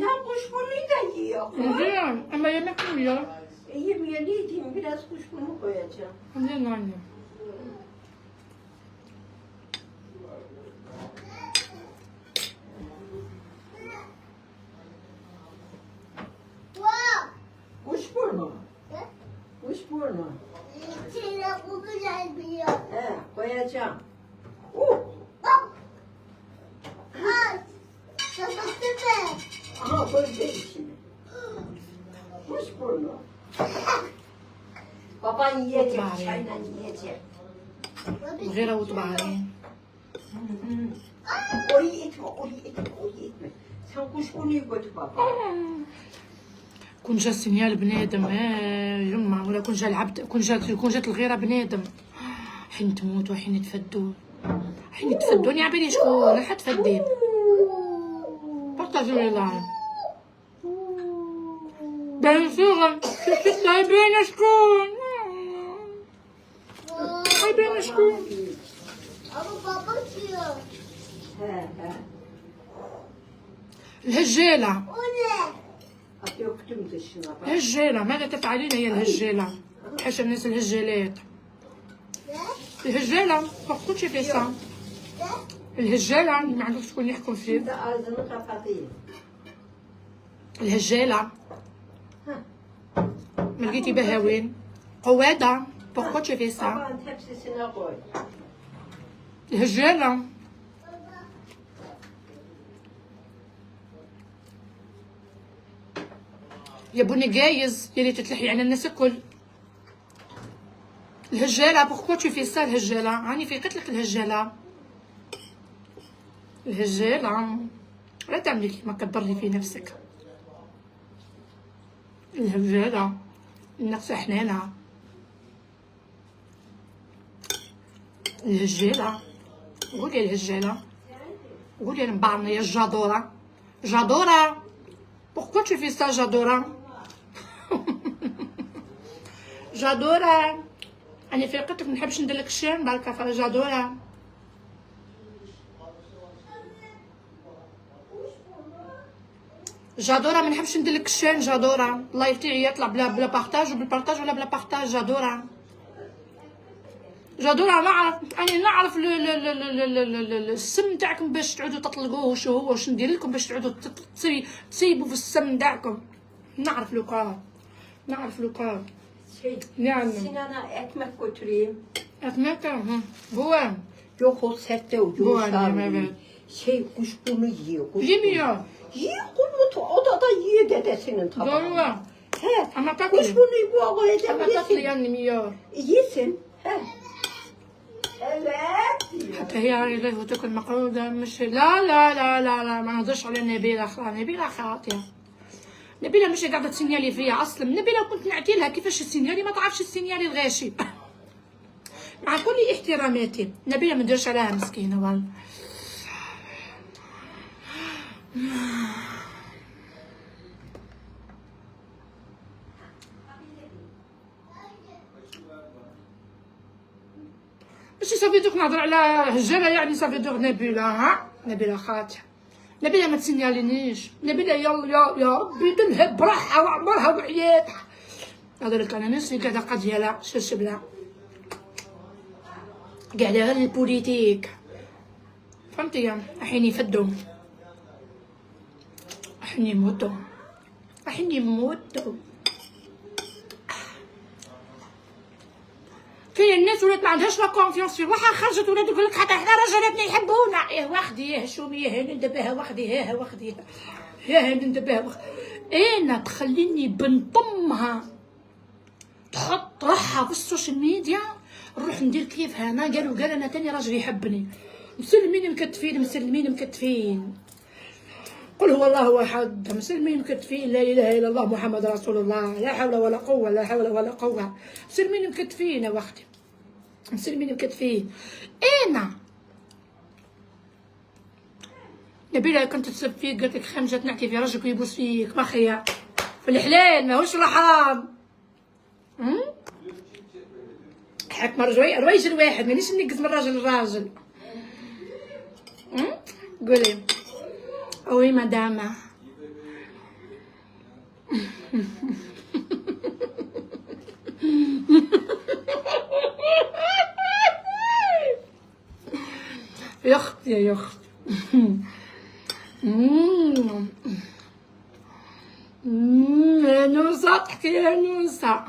kuş burnu da yiyor. Güzel ama yemek yemiyor. Yemiyor, ne diyeyim, biraz kuş burnu koyacağım. Güzel anne. Kuş burnu. Kuş burnu. İçine bu güzel bir yer. He, koyacağım. Bak. Al. Kapattı mı? Aha, koy de içine. Kuş burnu. Baban yiyecek, Bari. çayla yiyecek. غير وطبعين. Orayı etme, orayı etme, orayı etme. Sen kuş burnuyu götür baba. كون جا سينيال بنادم يما ولا كون جا العبد كون جات الغيره بنادم حين تموت وحين يتفدون حين يتفدون يا بني شكون راح تفدين بارطاجوا لي لاين بين صغر شفت لا بين شكون هاي بين شكون Ama baba diyor. He he. الهجاله O ne? Bak döktüm dışına bak. الهجاله ماذا تفعلين يا الهجاله حاشا الناس الهجالات Ne? الهجاله فقط في سا Ne? الهجاله اللي ما عندوش شكون يحكم فيه Şimdi ağzını kapatayım. الهجالة ما لقيتي بها وين قوادة pourquoi tu fais ça Babanın tepsisine koy. الهجالة يا بني جايز يا ريت تلحي على الناس الكل الهجالة pourquoi tu fais ça الهجالة راني في قلت لك الهجالة الهجالة لا تعملي كيما كتضري في نفسك الهجالة النفس حنانة الهجالة قولي الهجالة قولي لمبعنا يا جادورة جادورة pourquoi tu fais ça جادورة جادورة أنا في قلتلك منحبش نديرلك الشام بارك الله جادورة جادورة ما نحبش ندير لك الشان جادورة اللايف تاعي يطلع بلا بارطاج وبالبارطاج ولا بلا بارطاج جادورة جادورة أنا نعرف السم تاعكم باش تعودوا تطلقوه وش هو واش ندير لكم باش تعودوا تسيبوا في السم تاعكم نعرف لوكا نعرف لوكا Şey, نعم Sinan'a ekmek götüreyim. أتمنى هو Yok o serte o Bu göğüs annem, ağrıyor. evet. Şey kuş burnu yiyor. Kuş yemiyor Yiyor kurmutu. O da yiyor dedesinin tabağı. doğru He. ama Kuş tatlı burnuyu bu koyacağım ama tatlı yesin. yani yiyor Yesin. He. Evet. حتى هي عايزة تاكل مقعودة مش لا ما نهضرش على نبيلة خلاص نبيلة خاطية نبيلة مش قاعدة تسينيالي فيا أصلا نبيلة كنت نعطي لها كيفاش تسينيالي ما تعرفش السينيالي الغاشي مع كل احتراماتي نبيلة ما نديرش عليها مسكينة والله ماشي صافي دوك نهضر على هجالة يعني صافي دوك نبيلة ها نبيلة خاطئة نبيلة ما تسينيالينيش نبيلة يا ربي تنهب براحها وعمرها وعياتها هذا لك انا نفسي قاعدة قد ديالها شبلها قاعدة غير البوليتيك فهمتي حين يفدوا حين يموتوا حين يموتوا كاين الناس ولات ما عندهاش لا كونفيونس في روحها خرجت ولات تقول لك حتى حنا رجالاتنا يحبونا ايه واخدي شومي يا هند ندبها واخدي واخدي يا هند ندبها انا تخليني بنطمها تحط روحها في السوشيال ميديا نروح ندير كيفها انا قال انا تاني راجل يحبني مسلمين مكتفين قل هو الله احد مسلمين مكتفين لا اله الا الله محمد رسول الله لا حول ولا قوه مسلمين مكتفين يا وحدي مسلمين مكتفين انا نبيلة كنت تسب فيك قالت لك خمجة نعطي في رجلك ويبوس فيك ما خيا في الحلال ماهوش في الحرام حكم روايج الواحد مانيش نقز من راجل لراجل قولي وي مدام يا اختي يا اختي. يا نوسة تحكي يا نوسة.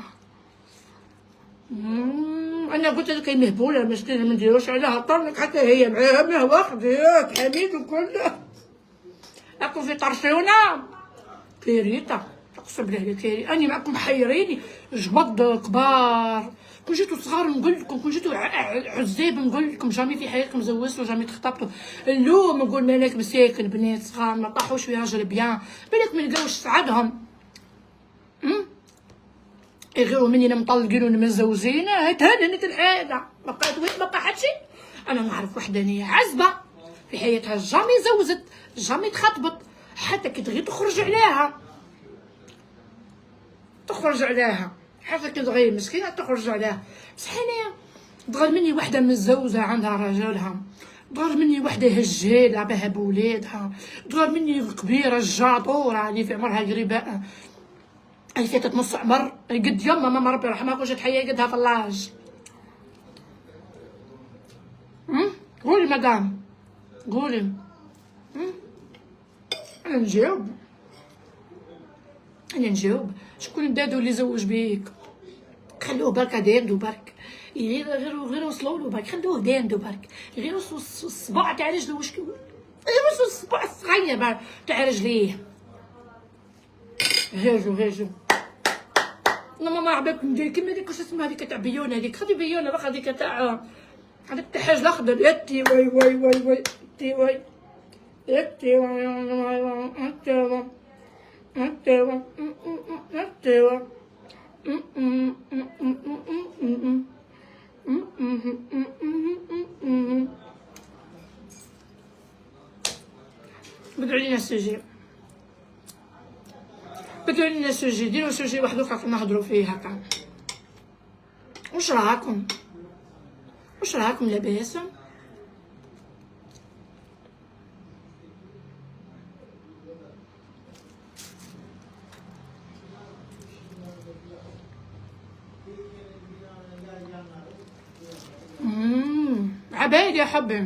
انا قلت لك المهبوله المسكينه ما نديروش عليها طرنك حتى هي معاها ما واخدك حميد وكله. اكو في طرشونه كيريتا اقسم بالله كيري اني معكم حيريني جبض كبار. كون جيتو صغار نقول لكم، كون جيتو عزيب نقول لكم جامي في حياتكم زوجتوا جامي تخطبتوا. اللوم نقول مالك مساكن بنات صغار ما طاحوش في راجل بيان، بالك ما لقاوش سعدهم. يغيروا مني انا مطلقين وانا متزوجين، تهنت الحاله ما بقات وين ما بقى حتى شي. انا نعرف وحدانيه عزبه في حياتها جامي زوجت جامي تخطبت، حتى كي تغي تخرج عليها حتى كي تغي مسكينه تخرج عليها. بصح انا ضغر مني وحده متزوجه عندها رجالها، ضغر مني وحده هجاله بها بولادها، ضغر مني كبيره الجاطوره اللي في عمرها قريبه اللي فاتت نص عمر قد يما ماما ربي يرحمها كون جات حيه قدها في اللاج. قولي مدام قولي. انا نجاوب شكون الدادو اللي زوج بيك؟ خلوه برك داندو برك، غير وصلوا برك خلوه داندو برك، غير الصباع تاع رجلو واش غير الصباع الصغير تاع رجليه. هاجو ماما عباك ندير كيما هذيك واش اسمها هذيك تاع بيونه، هذيك خدي بيونه باقا هذيك تاع هذاك تاع حاج الاخضر. يتي وي تي وي يتي بدعوا لينا السوجي، ديروا سوجي واحد اخر كما نهضروا فيه هكا. واش راكم لاباس؟ عبايد يا حبي.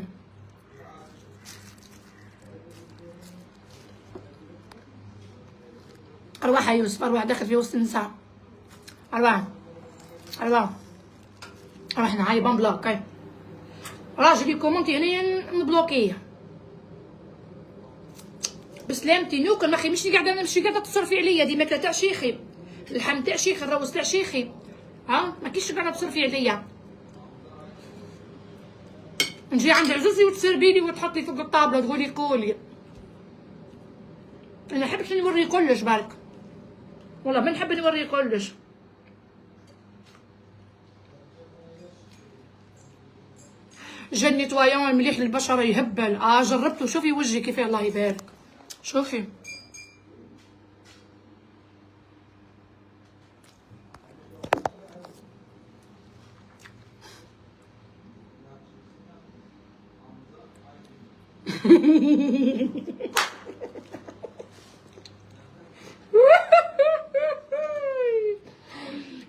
أرواح يا يوسف، أرواح داخل في وسط النساء. أرواح نعايبة نبلوكي راجل يكومونتي هنايا نبلوكيه بسلامتي. نوكل ماخي مش قاعده تصرفي عليا، دي ماكله تاع شيخي، اللحم تاع شيخي، الروز تاع شيخي، ما كيش قاعده تصرفي عليا. نجي عند عزوزي وتسربيلي وتحطي فوق الطابله تقولي كولي. انا نحبش نوري كلش بالك، والله ما نحب نوري كلش. جل نيتوايون مليح للبشره يهبل. جربته، شوفي وجهي كيف الله يبارك، شوفي.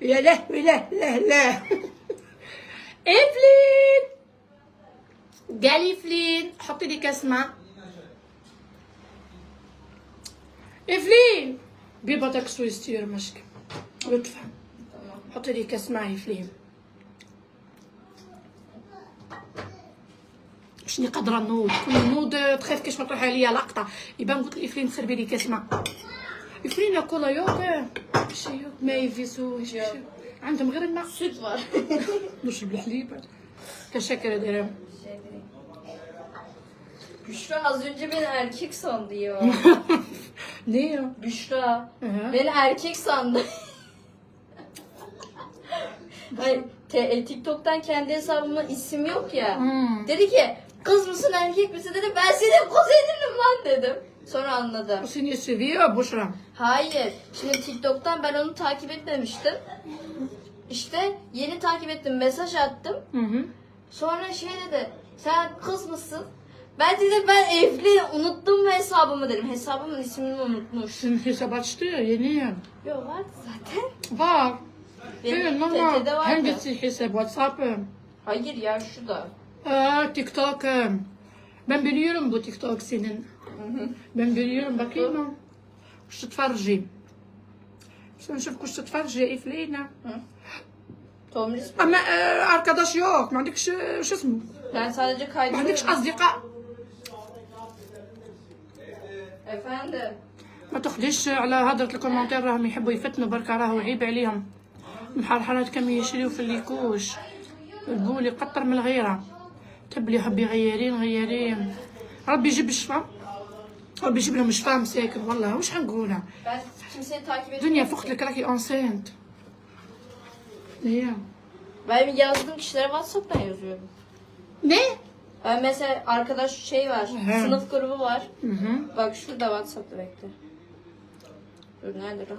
يا لهوي لا إفلين قالي فلين حطي لي كاس ماء. إفلين بيبا تاكسو يستير مشكل لطفا حطي لي كاس ماء. إفلين شني قادره نوض، كل نوض تخاف كاش ما تروح عليا لقطه، يبان قلت لإفلين تسربي لي كاس ماء. إفلين كولا يوغ ما يفيسو عندهم غير الماء Süt var. نشرب الحليب. تشكر ديرهم. Büşra az önce beni erkek sandı ya. Ne ya? Büşra Hı. beni erkek sandı. Hayır, TikTok'tan kendi hesabıma isim yok ya. Dedi ki kız mısın erkek misin dedim. Ben senin kuzeninim lan dedim. Sonra anladım. O seni seviyor Büşra. Hayır. Şimdi TikTok'tan ben onu takip etmemiştim. İşte yeni takip ettim, mesaj attım. Sonra şey dedi, sen kız mısın? Ben dedim ben evli unuttum hesabımı dedim. Hesabımın ismini unutmuş. Senin hesap açtı yeni. Yok vardı zaten. Var. Benim Evet normal. TT'de vardı. Hangisi hesap? WhatsApp'ım. Hayır ya şu da. TikTok'um. Ben biliyorum bu TikTok senin. Ben biliyorum bakayım mı? وش تتفرجي؟ بس نشوفك وش تتفرجي إفلينا. Tomris. أما arkadaş yok. ما عندكش شو اسمه؟ Ben sadece ما عندكش kaydediyorum. أصدقاء. Efendim. ما تاخديش على هضرة الكومنتير راهم يحبوا يفتنوا بركة راهو عيب عليهم. محرحرات كم يشريوا في الليكوش. البول يقطر من الغيرة. تبلي حبي غيرين. ربي يجيب الشفاء. ربي يجيب لهم الشفاء مساكن والله وش حنقولها. Ben kimseyi takip etmiyorum. دنيا فوقت لك راكي انسينت. هي. Ben yazdığım kişilere WhatsApp'tan yazıyorum. Ne? Ben mesela arkadaş şey var. He. Sınıf grubu var. Mhm. Bak şurada WhatsApp'ta bekle. Dur nerede o?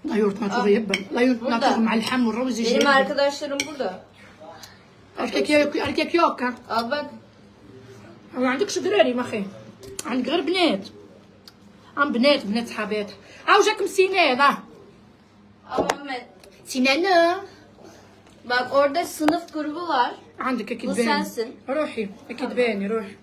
لا يورط ما تغيب لا يورط ما burada. تغيب مع اللحم والرز Benim arkadaşlarım burada. أركيك يوكا. Al bak. ما عندكش دراري ما خي. عندك غير بنات. عم بنات صحابات. جاكم سنان Al Ahmet. سنان. Bak orada sınıf grubu var. عندك أكيد Bu باني. sensin. روحي أكيد باني روحي.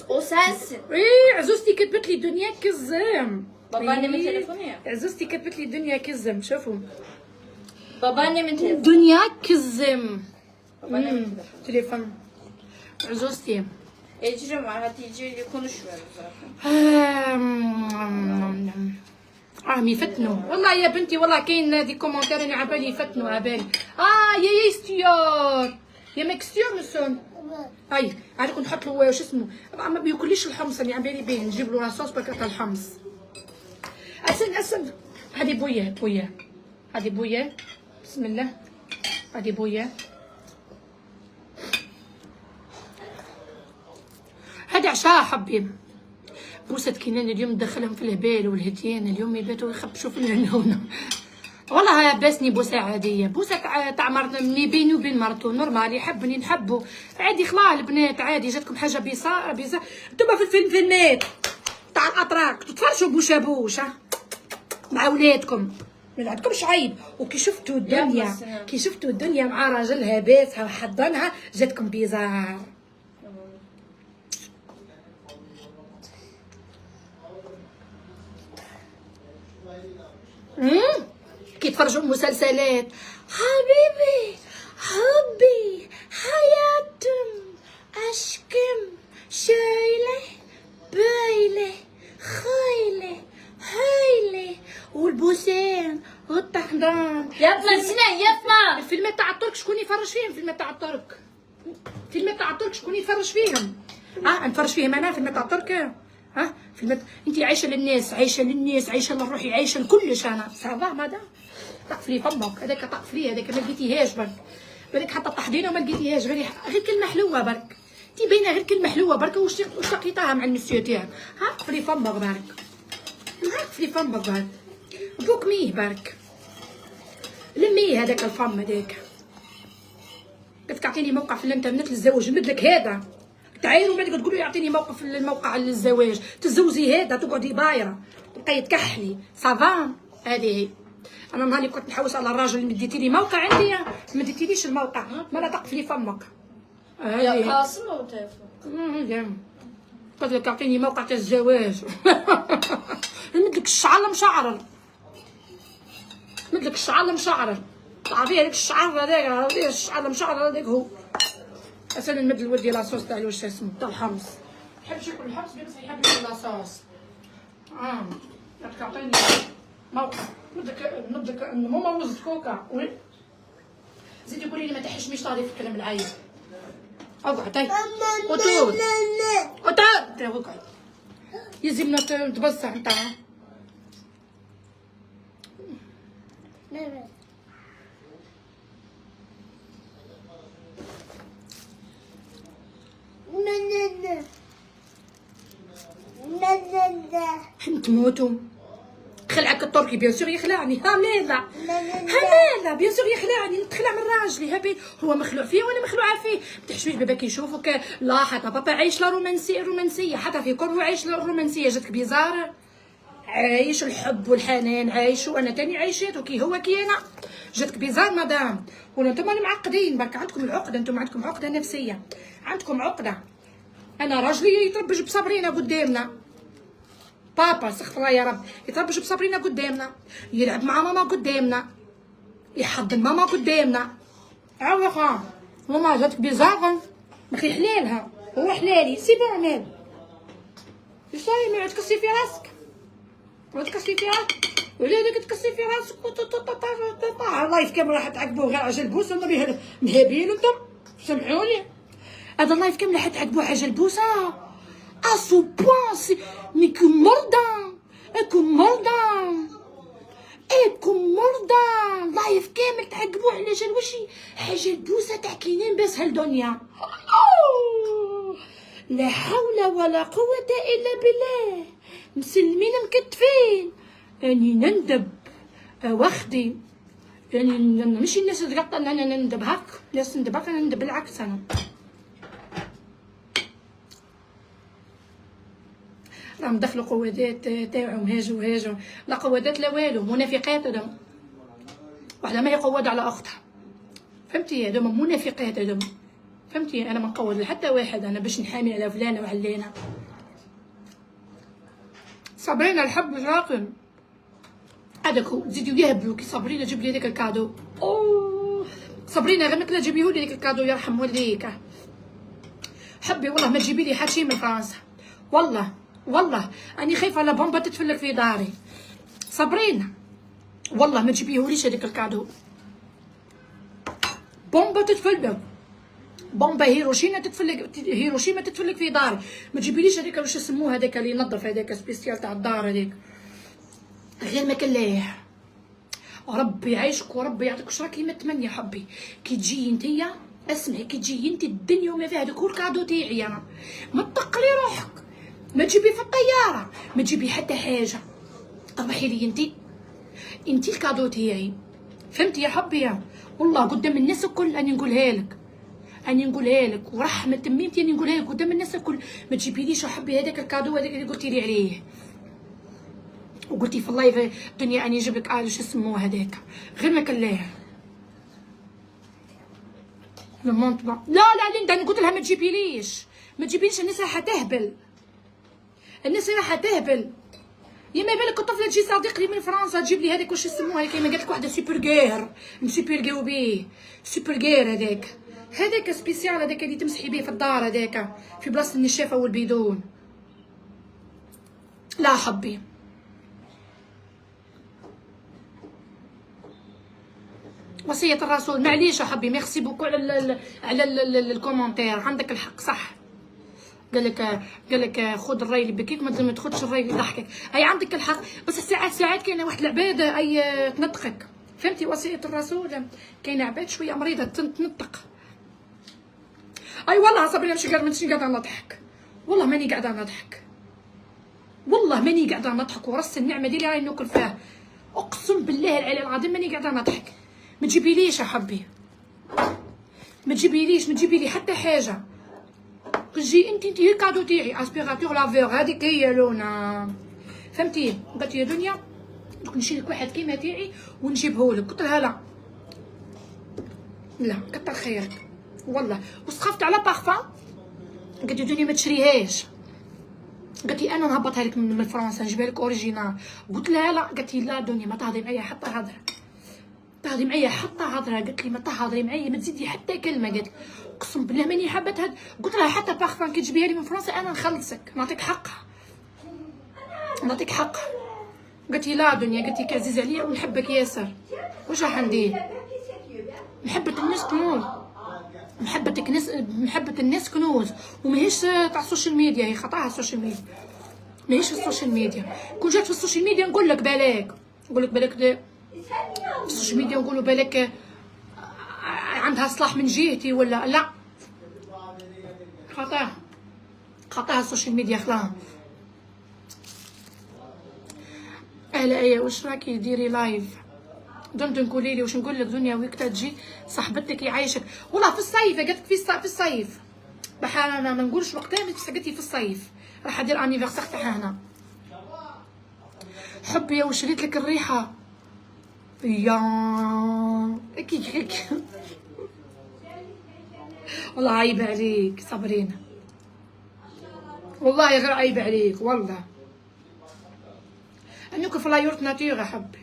O sensin. إيه عزوزتي كتبت لي دنيا كزم. Babaannemin telefonu ya. عزوزتي كتبت لي دنيا كزم شوفوا. Babaannemin telefonu. دنيا كزم. Babaannemin telefonu. تليفون. عزوزتي. Ecrim var. Hatice ile konuşmuyoruz zaten. راهم يفتنوا والله يا بنتي والله كاين هذه كومنتير انا عبالي يفتنوا عبالي يا ستيور يا مكستيور مسون هاي عارف نحط له واش اسمه ما بياكليش الحمص اللي عبالي بيه نجيب له صوص بكاتا الحمص اسن هذه بويه هذه بويه بسم الله هذه بويه هذا عشاء حبيب بوسة كنان اليوم ندخلهم في الهبال والهديان اليوم يباتوا يخبشوا في العنونة والله باسني بوسة عادية بوسة تاع مرتي بيني وبين مرتو نورمال يحبني نحبو عادي خلاص البنات عادي جاتكم حاجة بيصا انتوما في الفيلمات تاع الأتراك تتفرجوا بوش مع ولادكم ما عندكمش عيب وكي شفتوا الدنيا مع راجلها باسها وحضنها جاتكم بيزار كي يتفرجوا مسلسلات حبيبي حبي حياتم اشكم شايله بايله خايله هايله والبوسان والطحنان Yapma Sinan yapma. الفيلمات تاع الترك شكون يفرج فيهم الفيلمات تاع الترك شكون يفرج فيهم نفرج فيهم انا الفيلمات تاع الترك فيلمات انت عايشه للناس عايشه لروحي عايشه لكلش انا صافا ماذا طقفلي فمك هذاك طقفلي هذاك ما لقيتيهاش بالك حتى التحضيره ما لقيتيهاش غير كلمه حلوه برك انت باينه غير كلمه حلوه برك واش لقيتها مع المسيو تاعك قفلي فمك برك قفلي فمك برك بوكميه برك لميه هذاك الفم هذاك قلت اعطيني موقع في الانترنت للزواج نمدلك هذا تعايروا بعد تقولوا يعطيني موقع الموقع للزواج تزوزي هذا تقعدي بايره تبقاي تكحلي صافا هذه انا نهار كنت نحوس على الراجل اللي مديتي لي موقع عندي ما ديتيليش الموقع ما لا تقفلي فمك Ya kalsın mı o telefon? قلت لك اعطيني موقع تاع الزواج نمدلك الشعر مشعرر تعرفي هذاك الشعر هذاك الشعر مشعرر هذاك هو اسال نمد لودي لاصوص تاع واش اسمه تاع الحمص يحب ياكل الحمص بس يحب ياكل لاصوص تعطيني موقع نمدلك ماما وز كوكا زيدي قولي لي ما تحشميش طاري في الكلام العايب اقعد هاي اقعد يلزمنا تبصح انت تموتوا خلعك التركي بيان سور يخلعني ماذا لا بيان سور يخلعني، نتخلع من راجلي هبي، هو مخلوع فيه وانا مخلوعه فيه. بتحشميش بابا كيشوفك لا حتى بابا عايش لا الرومانسيه حتى في كون هو عايش لا الرومانسيه. جاتك بيزار عايش الحب والحنان عايش، وانا تاني عايشته كي هو كي انا. جاتك بيزار مدام، ولا نتوما اللي معقدين برك عندكم العقده، انتم عندكم عقده نفسيه، عندكم عقده. انا راجلي يتربج بصبرينا قدامنا، بابا استغفر الله يا رب، يتربج بصبرينا قدامنا، يلعب مع ماما قدامنا، يحضن ماما قدامنا. عوخا ماما جاتك بيزار مخي حلالها، هو حلالي سي بون مال يصاي ما تكسي في راسك، ما تكسي في راسك ولا هذاك تكسي في راسك اللايف كامل راح تعقبوه غير عجل بوسه. والله مهابين انتم سمعوني، هذا اللايف كامل راح تعقبوه عجل بوسه اسو بوان سي نيكو مردان اكو مردان اكو مردان لايف كامل تعقبوه على جال وشي حاجه بوسه تاع كاينين بس هالدنيا. لا حول ولا قوه الا بالله، مسلمين مكتفين اني نندب واخدي، يعني ماشي الناس تقطع ان انا نندب هاك، الناس ندب هاك، انا ندب بالعكس. انا راهم دخلوا قوادات تاعهم هاجوا لا قوادات لا والو، منافقات هذوما. واحده ما هي قواد على اختها، فهمتي؟ هذوما منافقات هذوما، فهمتي؟ انا ما نقود لحتى واحد انا باش نحامي على فلانه وعلانه. صابرينا الحب راقم هذاك تزيدوا يهبلوا كي صابرينا جيب لي هذاك الكادو. اوه صابرينا غير ماكله جيبيه لي هذاك الكادو يرحم والديك. حبي والله ما تجيبي لي حتى شي من فرنسا، والله اني خايفه على بومبا تتفلك في داري. صابرينا والله ما تجيبيهوليش هذاك الكادو، بومبا تتفلك، بومبا هيروشيما تتفلك في داري. ما تجيبيليش هذاك واش يسموه هذاك اللي ينظف هذاك سبيسيال تاع الدار هذاك، غير ما كلاه. ربي يعيشك وربي يعطيك واش راكي متمنيه حبي. كي تجي انتيا اسمعي، كي تجي انت الدنيا وما فيها هذاك هو الكادو تاعي انا. ما تقلي روحك، ما تجيبي في الطياره، ما تجيبي حتى حاجه، طرحي لي انت الكادو تاعي، فهمتي يا حبي؟ والله قدام الناس الكل اني نقولها لك ورحمه ميمتي اني نقولها لك قدام الناس الكل. ما تجيبيليش حبي هذاك الكادو هذاك اللي قلتي لي عليه وقلتي في اللايف الدنيا اني نجيب لك واش يسموه هذاك، غير ما كلاه المنطبع. لا ليندا انا قلت لها ما تجيبيليش الناس راح تهبل، يا ما بالك الطفله تجي صديق لي من فرنسا تجيب لي هذاك واش يسموها كيما قالت لك وحده سوبر بيه سوبر غير هذاك سبيسيال هذاك اللي تمسحي به في الدار هذاك في بلاصه النشافه والبيدون. لا حبي وصيه الرسول. معليش يا حبي، ميرسي بوكو على الكومونتير، عندك الحق صح. قال لك خذ الراي اللي بكيك ما تاخذش الراي اللي يضحكك. اي عندك الحق، بس ساعات كاينه واحد العباد اي تنطقك، فهمتي؟ وصيه الرسول كاينه عباد شويه مريضه تنطق. اي والله صابرين ماشي قاعده نضحك، والله ماني قاعده نضحك، ورس النعمه ديالي راهي ناكل فيها، اقسم بالله العلي العظيم ماني قاعده نضحك. ما تجيبيليش يا حبي، ما تجيبي لي حتى حاجه. تجي انت هي الكادو تاعي اسبيراتور لافور هذيك هي لونا، فهمتي؟ قالت يا دنيا دوك نشري لك واحد كيما تاعي ونجيبهولك. قلت لها لا كتر خيرك والله. وسخفت على بارفان، قالت لي دنيا ما تشريهاش، قالت لي انا نهبطها لك من فرنسا نجيبها لك اوريجينال. قلت لها لا، قالت لي لا دنيا ما تهضري معايا حتى هضره، قالت لي ما تهضري معايا ما تزيدي حتى كلمه. قالت اقسم بالله ماني حابه تهد. قلت لها حتى بارفان كي تجيبيها لي من فرنسا انا نخلصك، نعطيك حقها. قالت لي لا دنيا، قالت لي عزيز عليا ونحبك ياسر، واش راح ندير؟ محبه الناس كنوز، محبه الناس كنوز، وماهيش تاع السوشيال ميديا، هي خطاها السوشيال ميديا، ماهيش في السوشيال ميديا. كون جات في السوشيال ميديا نقول لك بالك في السوشيال ميديا نقولوا بالك عندها صلاح من جهتي ولا لا. خطاها السوشيال ميديا خلاها. اهلا ايه، واش راكي ديري لايف؟ دمتم قولي لي واش نقول لك دنيا، وقت تجي صاحبتك يعيشك. والله في الصيف قالت لك في الصيف ما نقولش وقتها، بس قالت لي في الصيف راح ادير انيفرسير تاعها هنا. حبي وشريت لك الريحه يا هيك والله عيب عليك صابرين، والله غير عيب عليك والله. انك في لايورت ناتير يا حبي.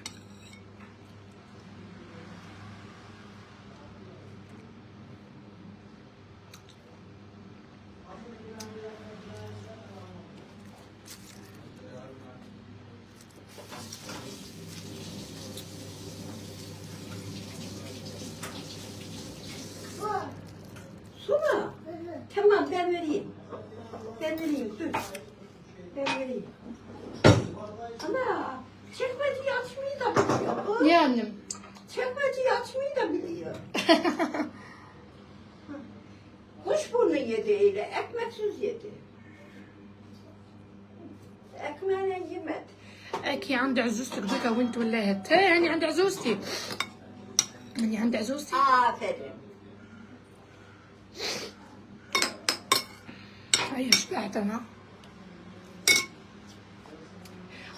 Suna. Tamam ben vereyim. Ben vereyim dur. Ben vereyim. Ana çekmeceyi açmayı da biliyor. يا نم Çekmeceyi açmayı da biliyor. Kuşburnu yedi öyle, ekmeksiz yedi. Ekmeğine yemedi. اكي عندي عزوزتك بكا وانت ولاهت. هاني عند عزوزتي، هاني عند عزوزتي. Aferin. هيا شبعت انا.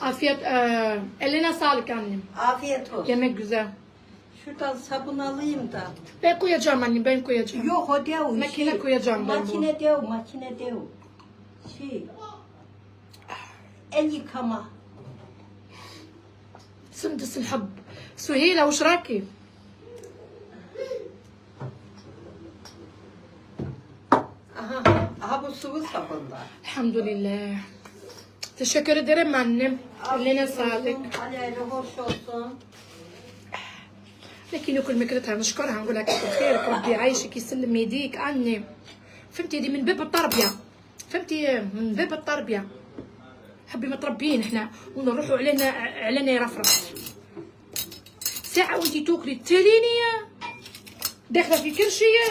عافية. Elena sağlık annem. Afiyet olsun. Yemek güzel. Şuradan sabun alayım da. Ben koyacağım annem, ben koyacağım. Yok o değil. Makine koyacağım ben bu. Makine değil, makine değil. Şey. El yıkama. سندس الحب. سهيلة وش راكي؟ Aha, aha bu sıvı sabunlar. الحمد لله. Teşekkür ederim annem. Eline sağlık. Aleyhine hoş olsun. لكن كل ما كنت نشكرها نقول لك كتر خيرك، ربي يعيشك يسلم يديك عني. فهمتي دي من باب التربية، فهمتي من باب التربية. حبي متربيين احنا ونروحوا علينا يرفرف. ساعة وانتي توكلي تاليني داخلة في كرشية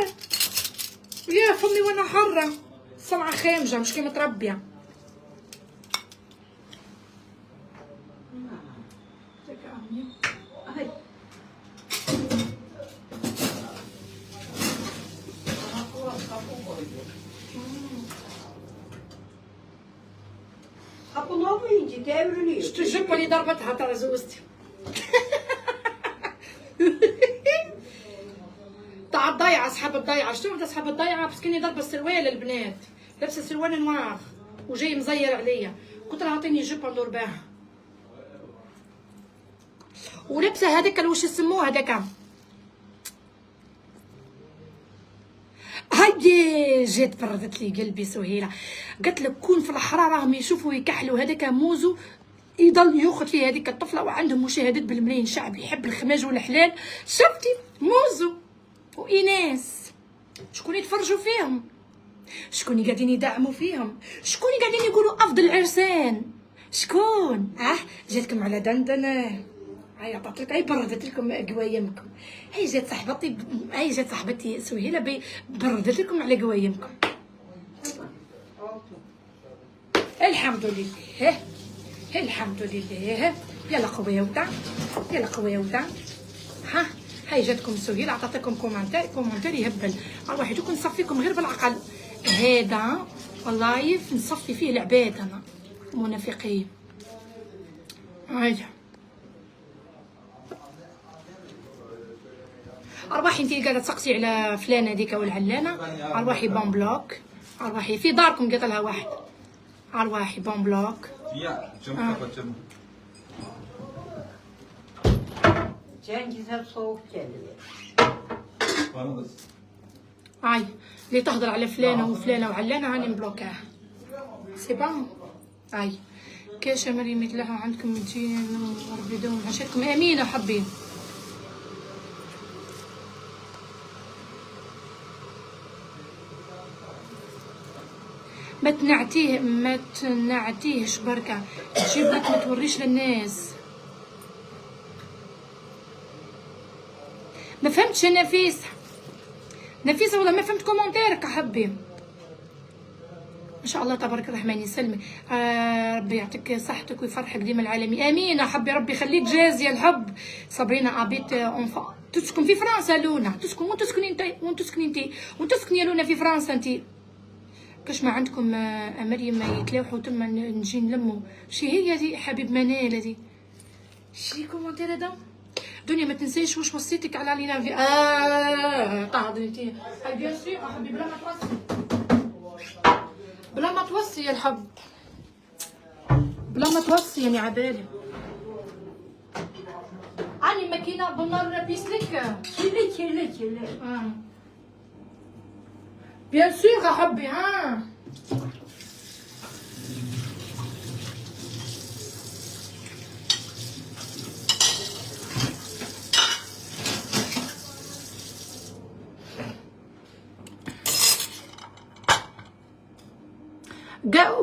يا فمي وانا حرة. صنعة خامجة مش كي متربية. Ay. Sabun olmayınca devriliyor. شتو الجبة اللي ضربتها ترى زوجتي. تاع الضيعة، اصحاب الضيعة. شتو هذا اصحاب الضيعة؟ بس كاني ضربة السروال البنات، لابسة سروال نوار وجاي مزير عليا. قلت لها اعطيني جبة ندور بها. ولابسة هذاك واش يسموه هذاك، هاي جات بردت لي قلبي سهيلة. قالت لك كون في الحرارة راهم يشوفوا يكحلوا هذاك موزو يضل ياخذ فيه هذيك الطفلة، وعندهم مشاهدات بالملايين، شعب يحب الخماج والحلال. شفتي موزو وإيناس شكون يتفرجوا فيهم، شكون قاعدين يدعموا فيهم، شكون قاعدين يقولوا أفضل عرسان، شكون؟ جاتكم على دندنة. هاي عطات لك، هاي بردت لكم قوايمكم. هاي جات صاحبتي سهيلة بردت لكم على قوايمكم. الحمد لله، الحمد لله. يلا قوية ودا، يلا قوية ودا. ها هاي جاتكم سهيلة عطات لكم كومنتار يهبل. الواحد يكون نصفيكم غير بالعقل. هذا اللايف نصفي فيه العباد انا منافقين. هاي ارواحي انتي قاعده تسقسي على فلان هذيك والعلانه. ارواحي بون بلوك، ارواحي في داركم قالت لها واحد. ارواحي بون بلوك. Cengiz'e soğuk geliyor. هاي اللي تهضر على فلانه وفلانه وعلانه هاني مبلوكاه. سي بون. هاي كاشة مريم لها عندكم 200 وربي يدوم عشاتكم. امين يا حبي. ما تنعتيهش بركة، تجيب لك ما توريش للناس. ما فهمتش يا نفيسة، نفيسة والله ما فهمت كومنتيرك يا حبي. ان شاء الله تبارك الرحمن يسلمك. ربي يعطيك صحتك ويفرحك ديما العالمي، امين. حبي ربي يخليك جازيه الحب. صابرينا ابيت اونفا تسكن في فرنسا. لونا تسكن وين تسكني انت؟ وين تسكني انت؟ وين تسكني يا لونا؟ في فرنسا انت؟ كاش ما عندكم مريم يتلاوحوا تما نجي نلمو. شي هي هذه حبيب منال هذه؟ شي كومونتير هذا؟ دنيا ما تنسيش واش وصيتك على لينا في طاهدي انت. اي بيان سور حبيبي بلا ما توصي، بلا ما توصي يا الحب، بلا ما توصي يعني عبالي. عاني ماكينه بالنار ولا بيسلك؟ كيلي بيان سور يا حبي. ها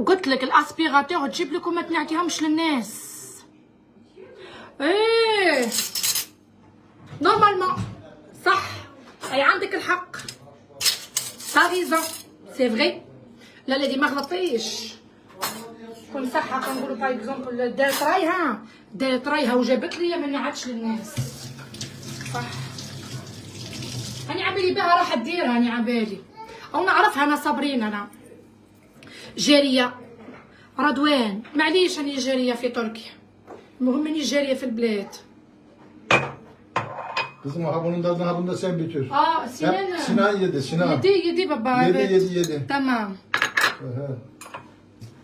قلت لك الاسبيراتور تجيب لكم ما تنعطيهمش للناس. ايه نورمالمون صح، اي عندك الحق، صاريزون سي فري. لا لا دي ما غلطيش. كل صحة كنقولوا باغ اكزومبل دارت رايها، دارت رايها وجابت لي ما نعادش للناس. صح هاني عبالي بها راح ديرها، هاني عبالي او نعرفها انا. صابرين انا جارية رضوان، معليش راني جارية في تركيا، المهم اني جارية في البلاد. Kızım ha bunda sen bitir. Sinan. Sinan yedi, Sinan. Yedi baba. Yedi. Tamam.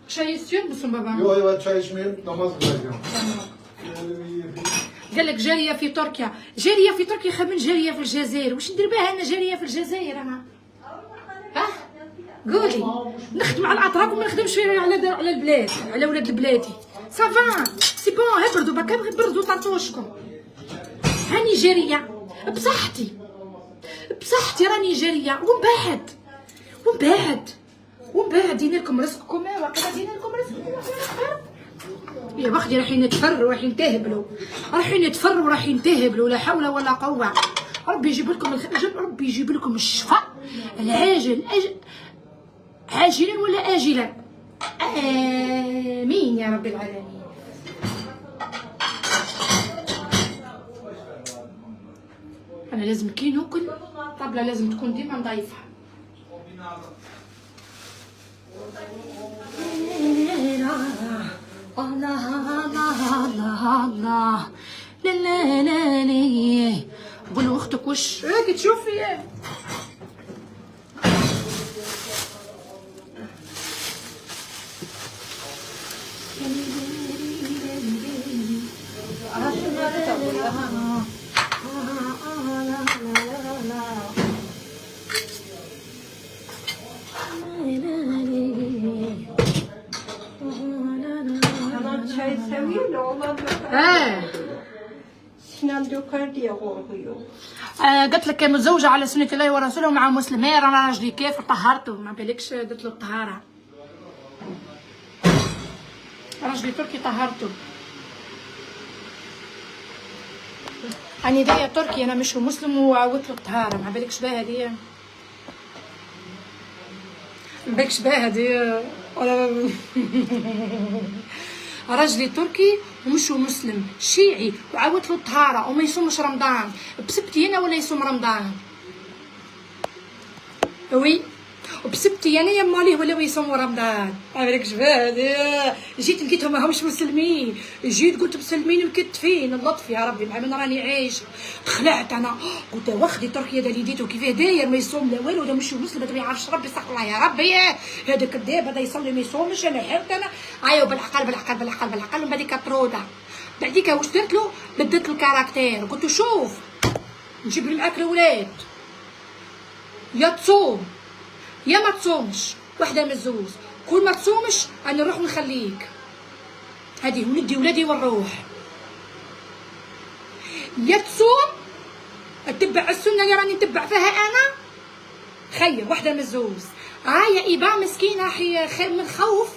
Çay istiyor musun baba? Yok çay içmeyeyim, namaz kılacağım. Tamam. قال لك جارية في تركيا، جارية في تركيا خير من جارية في الجزائر. واش ندير بها انا جارية في الجزائر انا؟ قولي نخدم على الاطراف وما نخدمش على البلاد، على ولاد بلادي. صافا سي بون، هبردوا برك بردوا طرطوشكم. هاني جارية بصحتي راني جارية. ومن بعد دينا لكم رزقكم. واقيلا دينا لكم رزقكم يا بختي. رايحين نتفروا رايحين تهبلوا، لا حول ولا قوة. ربي يجيب لكم ربي يجيب لكم الشفاء العاجل عاجلا ولا آجلا، آمين يا رب العالمين. أنا لازم كي ناكل طابلة لازم تكون ديما نضيفها. الله لا قولوا اختك وش هاكي تشوفي. Çay seviyor da oğlan Sinan döker diye korkuyor. قلت لك متزوجة على سنة الله ورسوله مع مسلم. هي رانا راجلي كافر طهرته، ما بالكش درت له الطهارة. راجلي تركي طهرته. أنا داية تركي أنا مش مسلم وعودت له الطهارة، ما بالكش بها هدية. ما بالكش بها هدية ولا راجلي تركي ومش مسلم شيعي وعاودت له الطهاره وما يصومش رمضان. بسبتي انا ولا يصوم رمضان؟ وي وبسبتي انا يا ماليه ولا يصوموا رمضان. ما بالكش بها. جيت لقيتهم ماهمش مسلمين، جيت قلت مسلمين مكتفين. اللطف يا ربي مع من راني عايش. خلعت انا قلت واخدي تركيا دا ليديتو كيفاه داير ما يصوم لا والو، دا مش مسلم هذا ما يعرفش ربي. استغفر الله يا ربي، هذا كذاب هذا يصلي ما يصومش. انا حرت انا ايوا بالعقل ومن بعديك طروده. بعديك واش درت له؟ بدلت الكاركتير. قلت له شوف نجيب لي معاك الاولاد، يا تصوم يا ما تصومش، واحده من الزوز. كل ما تصومش انا نروح نخليك، هذه وندي ولادي ونروح. يا تصوم اتبع السنه اللي راني نتبع فيها انا، خير واحده من الزوز. يا ايبا مسكينه حي خير من خوف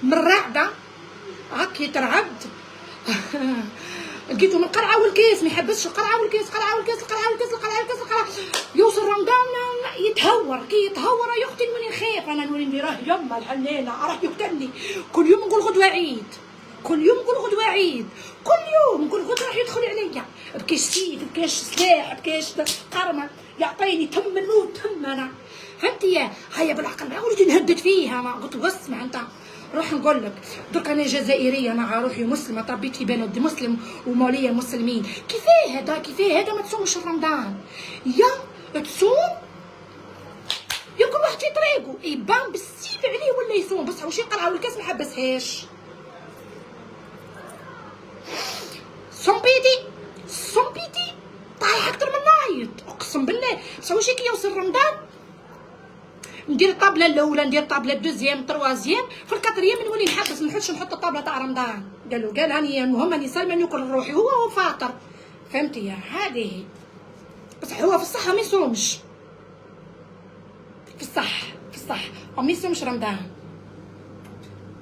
من رعده هاك يترعد. لقيته من القرعه والكيس ما يحبسش القرعه والكيس، يوصل رمضان يتهور. كي يتهور يا اختي من الخير كيف انا نولي نديره يما الحنينه راه يقتلني. كل يوم نقول غدوه عيد، كل يوم نقول غدوه عيد، كل يوم نقول غدوه راح يدخل عليا بكاش سيف بكاش سلاح بكاش قرمه يعطيني تم الموت تم انا. فهمتي؟ هيا بالعقل ما وليت نهدد فيها. ما قلت واسمع انت روح نقول لك درك انا جزائريه انا روحي مسلمه تربيت في بلد مسلم وموليه مسلمين. كيفاه هذا كيفاه هذا ما تصومش رمضان يا تصوم يا كل واحد في طريقه يبان بالسيف عليه ولا يصوم بصح واش يقرا والكاس ما حبسهاش. صومبيتي طايح اكثر من نايض اقسم بالله. بصح واش كي يوصل رمضان ندير الطابله الاولى ندير الطابله الدوزيام التروازيام في الكاتريام نولي نحبس ما نحطش نحط الطابله تاع رمضان. قال راني المهم راني صايمه ناكل روحي هو فاطر. فهمتي هذه بصح هو في الصحه ما يصومش في الصح وما يصومش رمضان.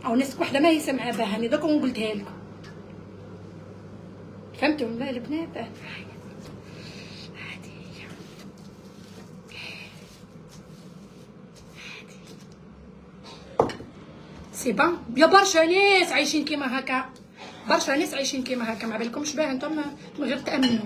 او ناس وحده ما هي سامعه بها هاني دوك قلتها لكم. فهمتوا ولا البنات؟ سي بان يا برشا ناس عايشين كيما هكا، برشا ناس عايشين كيما هكا. ما بالكمش باه انتم من غير تامنوا.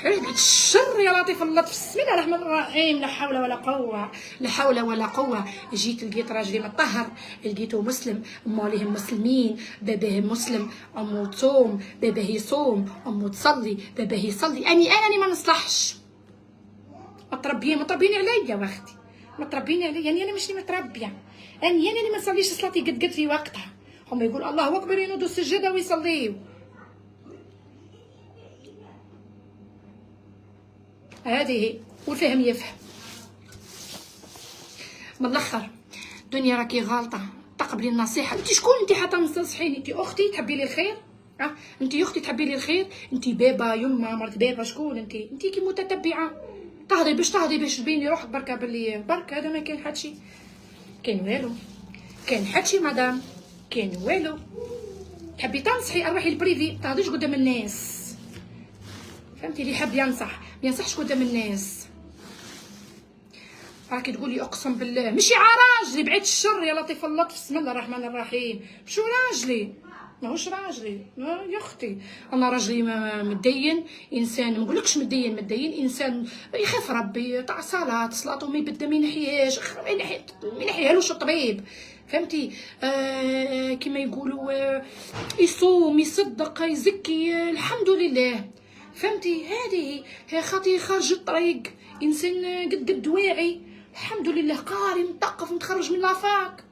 بعد الشر يا لطيف اللطف. بسم الله الرحمن الرحيم. لا حول ولا قوه لا حول ولا قوه. جيت لقيت راجلي مطهر لقيته مسلم ماليه مسلمين باباه مسلم امو تصوم باباه يصوم امو تصلي باباه يصلي. اني ما نصلحش. متربيين عليا واختي متربيين عليا. يعني انا ماشي متربيه. يعني انا ما نصليش صلاتي قد في وقتها. هما يقول الله اكبر ينوضوا السجاده ويصليو. هذه والفهم يفهم. من الاخر دنيا راكي غالطه تقبلي النصيحه. انت شكون انت حتى تنصحيني؟ انت اختي تحبي لي الخير؟ انت اختي تحبي لي الخير؟ انت بابا يما مرت بابا شكون انت كي متتبعه تهضري باش تبيني روحك بركه باللي برك. هذا ما كاين حتشي كاين والو كاين حتشي مدام كاين والو. تحبي تنصحي اروحي البريفي تهضريش قدام الناس. فهمتي؟ اللي يحب ينصح ما ينصحش قدام الناس. راكي تقولي اقسم بالله ماشي راجلي بعيد الشر يا لطيف اللطف. بسم الله الرحمن الرحيم. شو راجلي؟ ماهوش راجلي يا اختي. انا راجلي مدين انسان. ما نقولكش مدين انسان يخاف ربي تاع صلاته ما يبدا ما ينحيهاش ما ينحيهالوش الطبيب. فهمتي؟ كما يقولوا يصوم يصدق يزكي الحمد لله. فهمتي؟ هذه هي خاطي خارج الطريق انسان قد واعي الحمد لله قاري مثقف متخرج من لافاك.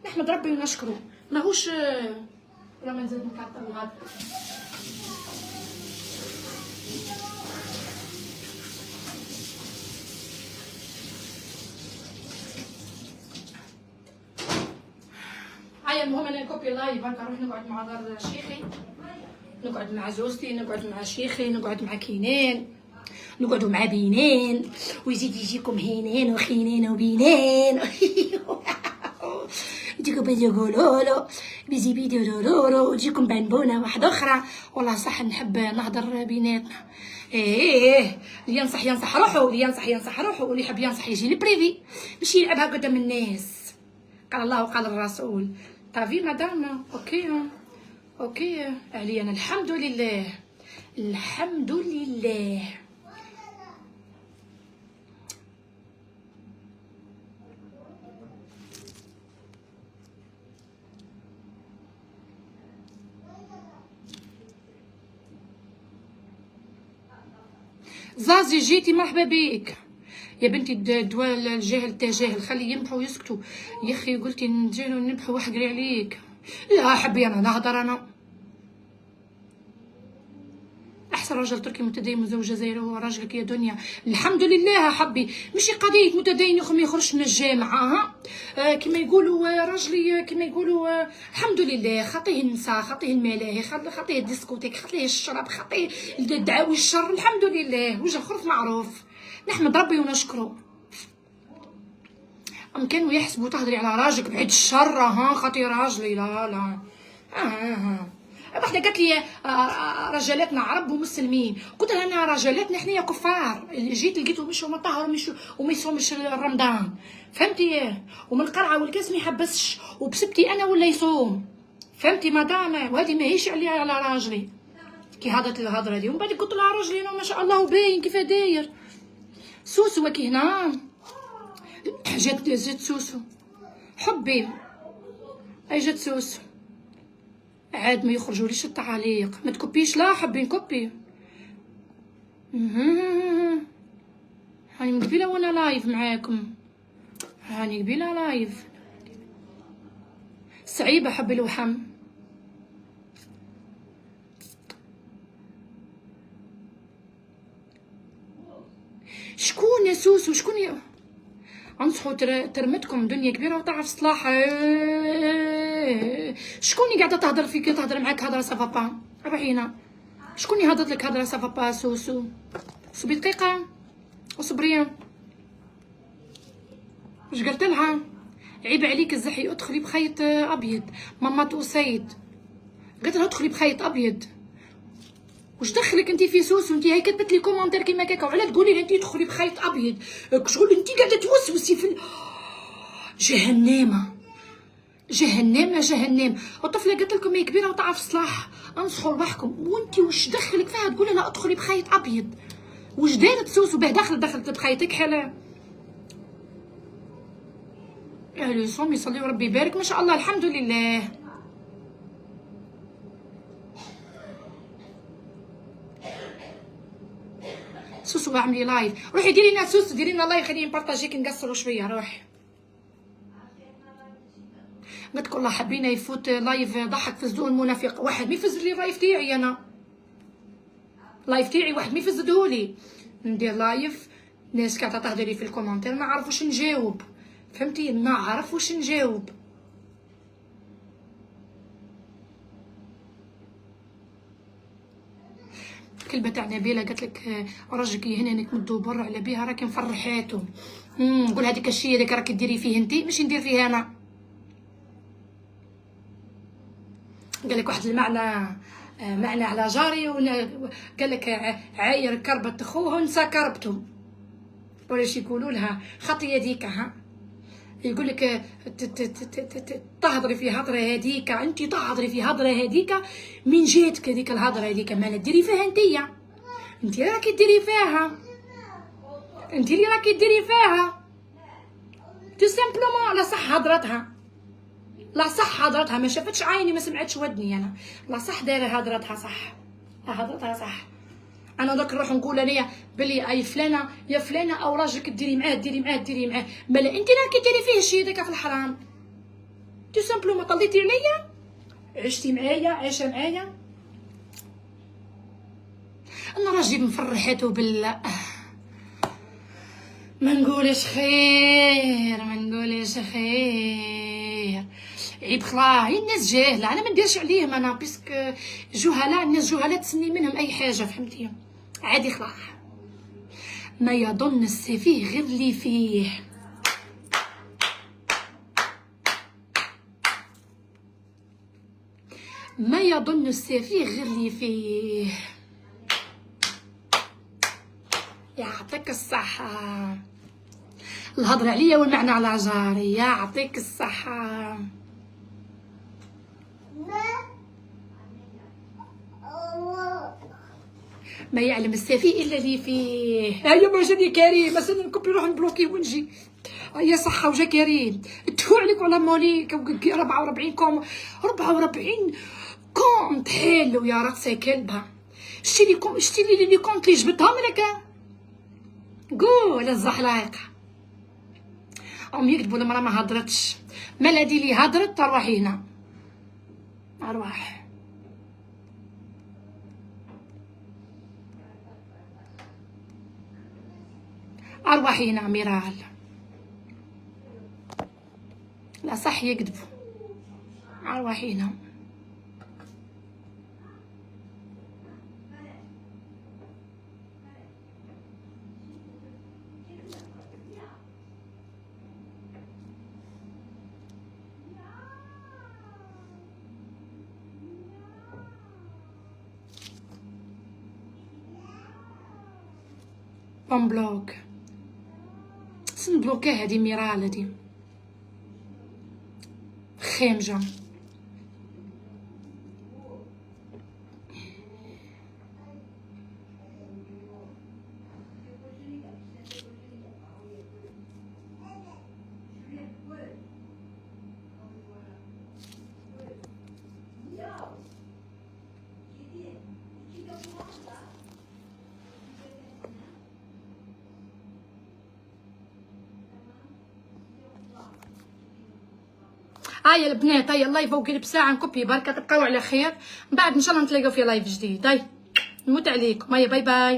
نحمد ربي ونشكره. ماهوش ولا ما نزيد نكثر الغد. هيا المهم انا كوبي لايف هكا نروح نقعد مع دار شيخي نقعد مع زوجتي نقعد مع شيخي نقعد مع كينان نقعدوا مع بينان ويزيد يجيكم هينان وخينان وبينان يجيكم بيجولولو بيزي بيدولولو وتجيكم بنبونه واحده اخرى. والله صح نحب نهضر بيناتنا. اللي ينصح روحه اللي ينصح روحه واللي يحب ينصح يجي للبريفي ماشي يلعبها قدام الناس. قال الله وقال الرسول. طافي مدام اوكي علي انا الحمد لله. زازي جيتي مرحبا بيك يا بنتي. الدواء الجاهل تجاهل خلي ينبحوا ويسكتوا يا اخي. قلتي نجيو ننبحوا وحقري عليك. لا حبي انا نهضر. انا احسن راجل تركي متدين مزوج جزائري هو راجلك يا دنيا. الحمد لله حبي ماشي قضيه متدين ما يخرجش من الجامعه كما يقولوا راجلي كما يقولوا الحمد لله. خاطيه النساء خاطيه الملاهي خاطيه الديسكوتيك خاطيه الشراب خاطيه الدعاوي الشر. الحمد لله وجه الخرف معروف. نحمد ربي ونشكره. كانوا يحسبوا تهضري على راجلك بعيد الشر خاطي راجلي. لا واحده قالت لي رجالاتنا عرب ومسلمين، قلت لها انا رجالاتنا حنايا كفار، جيت لقيتهم مشوا مطهر وما يصومش رمضان، فهمتي؟ ومن القرعه والكاس ما يحبسش، وبسبتي انا ولا يصوم، فهمتي مدام؟ وهذه ماهيش عليا على راجلي كي هضرت الهضره هذه. ومن بعد قلت لها راجلي انا ما شاء الله باين كيف داير. سوسو كي هنا جات سوسو حبي، اي جات سوسو عاد ما يخرجوليش التعاليق، ما تكبيش لا حبي نكبي. هاني من قبيله وانا لايف معاكم، هاني قبيله لايف. صعيبه حبي الوحم. شكون يا سوسو شكون يا انصحوا ترمتكم دنيا كبيره وتعرف صلاح. شكوني قاعده تهضر فيك تهضر معاك هضره سافابا؟ روحينا شكوني هضرت لك هضره سافابا؟ سوسو صبي دقيقه وصبري. واش قلت لها؟ عيب عليك الزحي ادخلي بخيط ابيض. ماما توصيت قلت لها ادخلي بخيط ابيض. واش دخلك انت في سوسو؟ انت هاي كتبت لي كومونتير كيما كاكا، وعلاه تقولي لي انت تدخلي بخيط ابيض؟ شغل انت قاعده توسوسي في جهنمه جهنم جهنم. الطفله قلت لكم هي كبيره وتعرف صلاح، انصحوا رواحكم. وانت واش دخلك فيها تقولي لها ادخلي بخيط ابيض؟ واش دارت سوسو باه دخلت بخيطك حلا؟ اهل يصوم يصلي وربي يبارك ما شاء الله الحمد لله. سوسو اعملي لايف، روحي ديري لنا سوسو ديري لنا لايف، خليني نبارطاجيك نقصروا شويه. روحي قلت لكم الله حبينا يفوت لايف ضحك فزدوه المنافق. واحد ما يفز لي اللايف تاعي، انا لايف تاعي واحد ما يفزدهولي. ندير لايف ناس قاعده تهضري في الكومنتير ما عرف واش نجاوب، فهمتي؟ نعرف واش نجاوب. كلبه تاع نبيله قالت لك راجلك يهننك من دبر على بها راكي مفرحاتو. نقول هذيك الشيء اللي راكي ديري فيه انت ماشي ندير فيه انا. قال لك واحد المعنى معنى على جاري، قال لك عاير كربت خوه ونسى كربته، ولاش يقولوا لها خطي يديك. ها يقول لك تهضري في هضره هذيك، انت تهضري في هضره هذيك من جاتك هذيك الهضره هذيك ما ديري فيها انتيا، انت راكي ديري فيها، انت اللي راكي ديري فيها تو سامبلومون. لا صح هضرتها، لا صح هضرتها، ما شافتش عيني ما سمعتش ودني انا، لا صح دايره هضرتها صح، هضرتها صح. انا دوك نروح نقول انايا بلي اي فلانه يا فلانه او راجلك ديري معاه ديري معاه ديري معاه، مالا انت راكي ديري فيه الشيء هذاك في الحرام تو سامبلومون. طليتي عليا عشتي معايا عايشه معايا. انا راجلي مفرحته بالله ما نقولش خير ما نقولش خير. عيب خلاص الناس جاهله، انا ما نديرش عليهم انا بيسك جهلاء، الناس جهلاء تسني منهم اي حاجه، فهمتي؟ عادي خلاص. ما يظن السفيه غير لي فيه. ما يظن السفيه غير لي فيه. يعطيك الصحه. الهضره عليا والمعنى على جاري. يعطيك الصحه. ما يعلم السفيه الا اللي فيه. هيا ما جاني كريم مثلا نكبي نروح نبلوكي ونجي. هيا صحه وجا كريم تفو عليك ولا موليك 44 كونت حلو يا رقصه كلبها. شتي لي كونت اللي جبتهم لك قول الزحلايقه. هم يكذبوا المراه ما هضرتش، مالا دي لي هضرت تروحي هنا ارواح. ارواحي هنا ميرال. لا صح يكذبوا. ارواحي هنا. طون بلوك سنبلوكا هادي ميرال هادي خامجة. هاي البنات، هاي اللايف فوق بساعة نكوبي بركة، تبقاو على خير، من بعد ان شاء الله نتلاقاو في لايف جديد. هاي نموت عليكم، هاي باي باي.